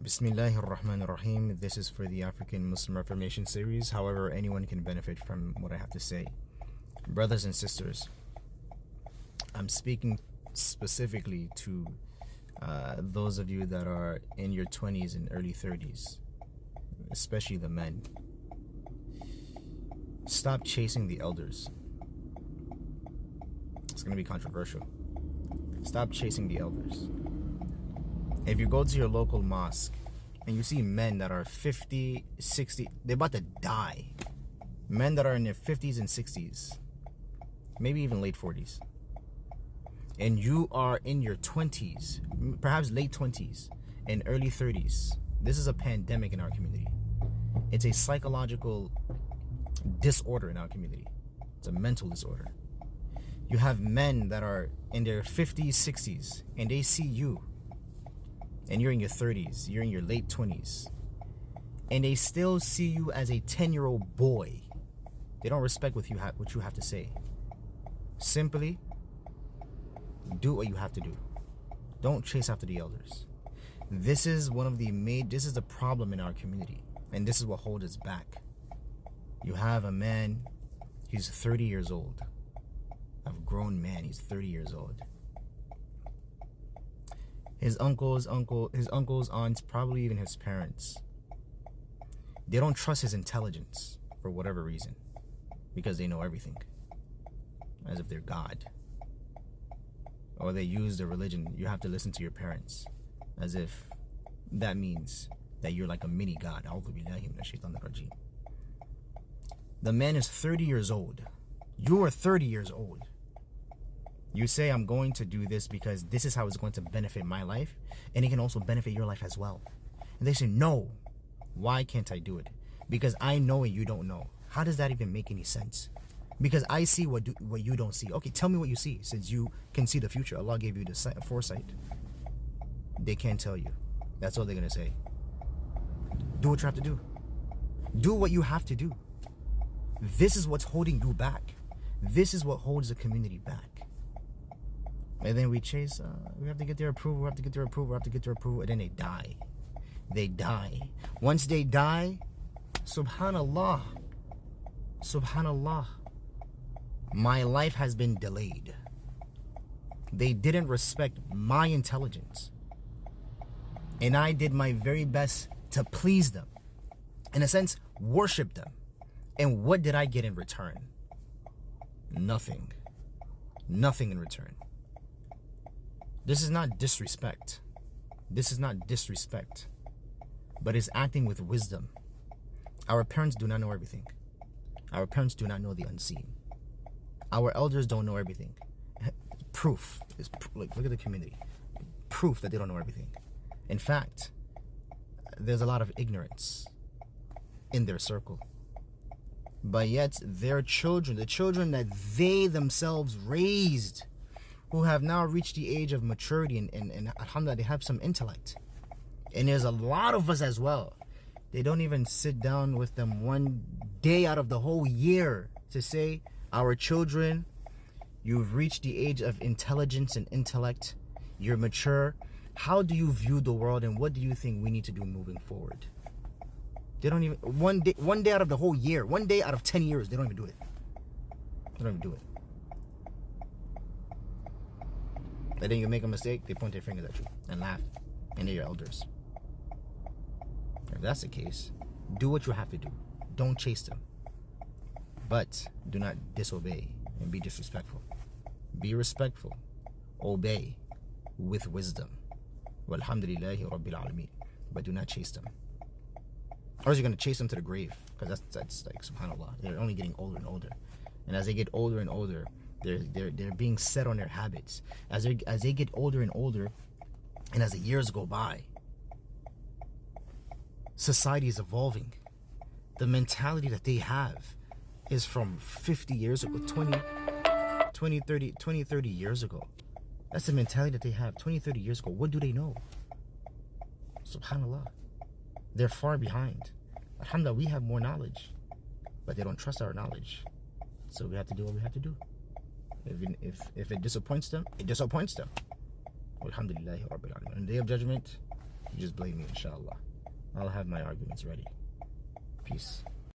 Bismillahir Rahmanir Rahim. This is for the African Muslim Reformation series. However, anyone can benefit from what I have to say. Brothers and sisters, I'm speaking specifically to those of you that are in your 20s and early 30s, especially the men. Stop chasing the elders. It's going to be controversial. Stop chasing the elders. If you go to your local mosque and you see men that are 50, 60, they're about to die. Men that are in their 50s and 60s, maybe even late 40s. And you are in your 20s, perhaps late 20s and early 30s. This is a pandemic in our community. It's a psychological disorder in our community. It's a mental disorder. You have men that are in their 50s, 60s, and they see you. And you're in your 30s, you're in your late 20s, and they still see you as a 10-year-old boy. They don't respect what you have to say. Simply do what you have to do. Don't chase after the elders. This is the problem in our community, and this is what holds us back. You have a man, he's 30 years old. A grown man, he's 30 years old. His uncles, aunts, probably even his parents, they don't trust his intelligence for whatever reason, because they know everything, as if they're God. Or they use the religion, you have to listen to your parents, as if that means that you're like a mini God. The man is 30 years old. You are 30 years old. You say, I'm going to do this because this is how it's going to benefit my life, and it can also benefit your life as well. And they say, no, why can't I do it? Because I know and you don't know. How does that even make any sense? Because I see what you don't see. Okay, tell me what you see, since you can see the future. Allah gave you the foresight. They can't tell you. That's all they're going to say. Do what you have to do. Do what you have to do. This is what's holding you back. This is what holds the community back. And then we chase, we have to get their approval, and then they die. They die. Once they die, subhanallah, my life has been delayed. They didn't respect my intelligence. And I did my very best to please them. In a sense, worship them. And what did I get in return? Nothing. Nothing in return. This is not disrespect. But it's acting with wisdom. Our parents do not know everything. Our parents do not know the unseen. Our elders don't know everything. Proof. Look at the community. Proof that they don't know everything. In fact, there's a lot of ignorance in their circle. But yet, their children, the children that they themselves raised, who have now reached the age of maturity and alhamdulillah, they have some intellect. And there's a lot of us as well. They don't even sit down with them one day out of the whole year to say, our children, you've reached the age of intelligence and intellect. You're mature. How do you view the world, and what do you think we need to do moving forward? They don't even, one day out of the whole year, one day out of 10 years, they don't even do it. They don't even do it. And then you make a mistake, they point their fingers at you and laugh. And they're your elders. If that's the case, do what you have to do. Don't chase them. But do not disobey and be disrespectful. Be respectful. Obey with wisdom. Walhamdulillahi Rabbil Alameen. But do not chase them. Or you're going to chase them to the grave. Because that's like, subhanAllah. They're only getting older and older. And as they get older and older, they're being set on their habits. As they get older and older, and as the years go by, society is evolving. The mentality that they have is from 50 years ago, 30 years ago. That's the mentality that they have 20, 30 years ago. What do they know? Subhanallah. They're far behind. Alhamdulillah, we have more knowledge, but they don't trust our knowledge. So we have to do what we have to do. If it disappoints them, it disappoints them. Alhamdulillah Rabbil Alameen. On the day of judgment, You just blame me, inshallah. I'll have my arguments ready. Peace.